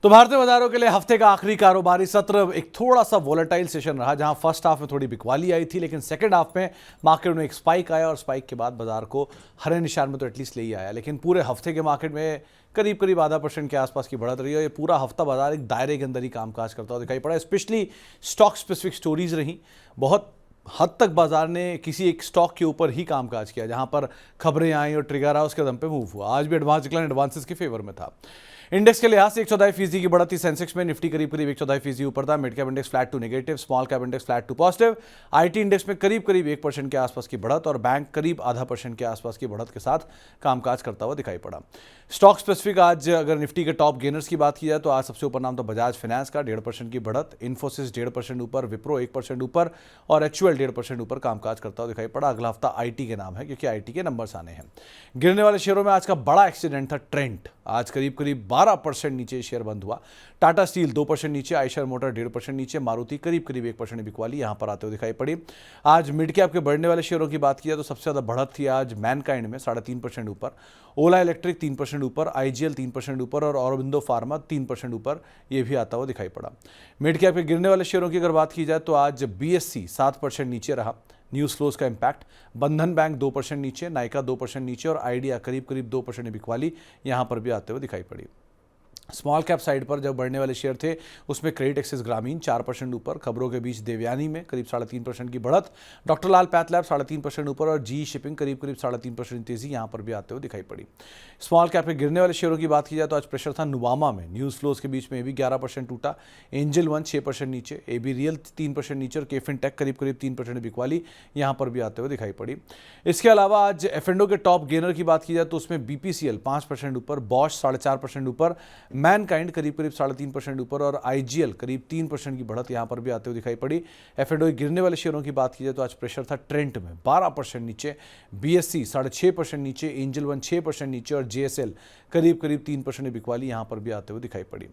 तो भारतीय बाजारों के लिए हफ्ते का आखिरी कारोबारी सत्र एक थोड़ा सा वोलेटाइल सेशन रहा, जहां फर्स्ट हाफ में थोड़ी बिकवाली आई थी, लेकिन सेकंड हाफ में मार्केट में एक स्पाइक आया और स्पाइक के बाद बाजार को हरे निशान में तो एटलीस्ट ले ही आया। लेकिन पूरे हफ्ते के मार्केट में करीब करीब .5% के आसपास की बढ़त रही है। ये पूरा हफ्ता बाजार एक दायरे के अंदर ही कामकाज करता हुआ दिखाई पड़ा। स्पेशली स्टॉक स्पेसिफिक स्टोरीज रही। बहुत हद तक बाजार ने किसी एक स्टॉक के ऊपर ही कामकाज किया, जहां पर खबरें आई और ट्रिगर आया, उसके दम पे मूव हुआ। आज भी एडवांस डिक्लाइन एडवांसेस के फेवर में था। इंडेक्स के लिहाज से 1/4% की बढ़त थी। सेंसेक्स में निफ्टी करीब 1/4% ऊपर था। Mid cap index flat to negative, small cap index flat to positive. IT index में करीब 1% के आसपास की बढ़त और बैंक करीब .5% के आसपास की बढ़त के साथ कामकाज करता हुआ दिखाई पड़ा। स्टॉक स्पेसिफिक आज अगर निफ्टी के टॉप गेनर्स की बात की जाए तो आज सबसे ऊपर नाम तो बजाज फाइनेंस का 1.5% की बढ़त, इन्फोसिस 1.5% ऊपर, विप्रो 1% ऊपर और एचयूएल 1.5% ऊपर कामकाज करता हुआ दिखाई पड़ा। अगला हफ्ता आईटी के नाम है क्योंकि आईटी के नंबर्स आने हैं। गिरने वाले शेयरों में आज का बड़ा एक्सीडेंट था ट्रेंट। आज करीब 12% नीचे शेयर बंद हुआ। टाटा स्टील 2% नीचे, आयशर मोटर 1.5% नीचे, मारुति करीब 1% बिकवाली यहां पर आते हुए दिखाई पड़ी। आज मिड कैप के बढ़ने वाले शेयरों की बात की तो सबसे ज्यादा बढ़त थी आज मैनकाइंड में 3.5% ऊपर, ओला इलेक्ट्रिक 3% ऊपर, आईजीएल 3% ऊपर और औरबिंदो फार्मा 3% ऊपर, यह भी आता हुआ दिखाई पड़ा। मिड कैप के गिरने वाले शेयरों की अगर बात की जाए तो आज बीएससी 7% नीचे रहा। न्यूज फ्लोज का इंपैक्ट, बंधन बैंक 2% नीचे, नाइका 2% नीचे और आइडिया करीब 2% बिकवाली यहां पर भी आते हुए दिखाई पड़ी। स्मॉल कैप साइड पर जब बढ़ने वाले शेयर थे उसमें क्रेडिट एक्सिस ग्रामीण 4% ऊपर, खबरों के बीच देवयानी में करीब 3.5% की बढ़त, डॉक्टर लाल पैथ लैब 3.5% ऊपर और जी शिपिंग करीब 3.5% तेजी यहां पर भी आते हुए दिखाई पड़ी। स्मॉल कैप में गिरने वाले शेयरों की बात की जाए तो आज प्रेशर था नुवामा में। न्यूज फ्लोज के बीच में भी 11% टूटा, एंजल वन 6% नीचे, एबी रियल 3% नीचे और केफिन टेक करीब 3% बिकवाली यहां पर भी आते हुए दिखाई पड़ी। इसके अलावा आज एफएनडो के टॉप गेनर की बात की जाए तो उसमें बीपीसीएल 5% ऊपर, बॉश 4.5% ऊपर, मैनकाइंड करीब 3.5% ऊपर और आईजीएल करीब 3% की बढ़त यहां पर भी आते हुए दिखाई पड़ी। एफएनडो गिरने वाले शेयरों की बात की जाए तो आज प्रेशर था ट्रेंट में 12% नीचे, बीएससी 6.5% नीचे, एंजल वन 6% नीचे और जेएसएल करीब 3% बिकवाली यहां पर भी आते हुए दिखाई पड़ी।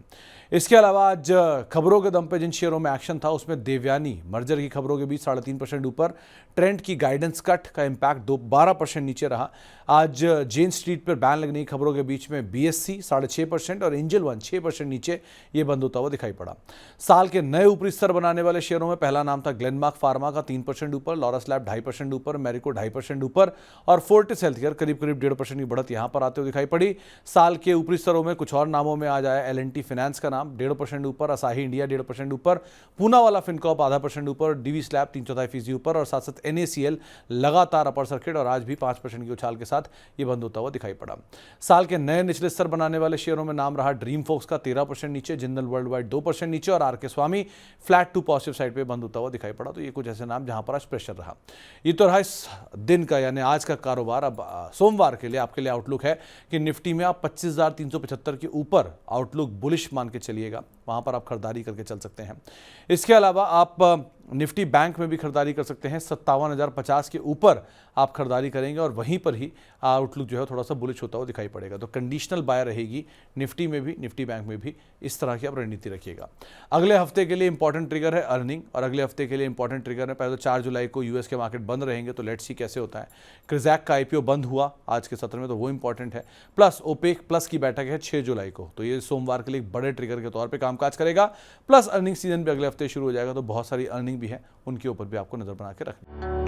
इसके अलावा आज खबरों के दम पे जिन शेयरों में एक्शन था उसमें देवयानी मर्जर की खबरों के बीच 3.5% ऊपर, ट्रेंट की गाइडेंस कट का इंपैक्ट 12% नीचे रहा। आज जेन स्ट्रीट पर बैन लगने की खबरों के बीच में बीएससी 6.5% और एंजल वन 6% नीचे ये बंद होता हुआ दिखाई पड़ा। साल के नए ऊपरी स्तर बनाने वाले शेयरों में पहला नाम था ग्लेनमार्क फार्मा का 3% ऊपर, लॉरस लैब 2.5% ऊपर, मैरिको 2.5% ऊपर और फोर्टिस हेल्थकेयर करीब 1.5% की बढ़त यहां पर आते हुए दिखाई पड़ी। साल के ऊपरी स्तरों में कुछ और नामों में आज आया एल&टी फाइनेंस का नाम 1.5% ऊपर, असाही इंडिया 1.5% ऊपर, पूनावाला फिनकॉर्प 0.5% ऊपर, डीवी स्लैब 3/4% ऊपर और साथ साथ एनएसीएल लगातार अपर सर्किट और आज भी 5% की उछाल के साथ ये बंद होता हुआ दिखाई पड़ा। साल के नए निचले स्तर बनाने वाले शेयरों में नाम रहा ड्रीम फोक्स का 13% नीचे, जिंदल वर्ल्ड वाइड 2% नीचे और आर के स्वामी फ्लैट टू पॉजिटिव साइड पे बंद होता हुआ दिखाई पड़ा। तो ये कुछ ऐसे नाम जहां पर आज प्रेशर रहा। ये तो रहा इस दिन का यानी आज का कारोबार। अब सोमवार के लिए आपके लिए आउटलुक है कि निफ्टी में आप 25,375 के ऊपर आउटलुक बुलिश मान के चलिएगा, वहां पर आप खरीदारी करके चल सकते हैं। इसके अलावा आप निफ्टी बैंक में भी खरीदारी कर सकते हैं। 57,050 के ऊपर आप खरीदारी करेंगे और वहीं पर ही आउटलुक जो है थोड़ा सा बुलिश होता हुआ दिखाई पड़ेगा। तो कंडीशनल बाय रहेगी निफ्टी में भी, निफ्टी बैंक में भी। इस तरह की आप रणनीति रखिएगा। अगले हफ्ते के लिए इंपॉर्टेंट ट्रिगर है अर्निंग और अगले हफ्ते के लिए इंपॉर्टेंट ट्रिगर है पहले तो 4 जुलाई को यूएस के मार्केट बंद रहेंगे, तो लेट्स सी कैसे होता है। क्रिजैक का आईपीओ बंद हुआ आज के सत्र में, तो वो इंपॉर्टेंट है। प्लस ओपेक प्लस की बैठक है 6 जुलाई को, तो ये सोमवार के लिए एक बड़े ट्रिगर के तौर पर कामकाज करेगा। प्लस अर्निंग सीजन भी अगले हफ्ते शुरू हो जाएगा, तो बहुत सारी अर्निंग भी है, उनके ऊपर भी आपको नजर बना के रखनी है।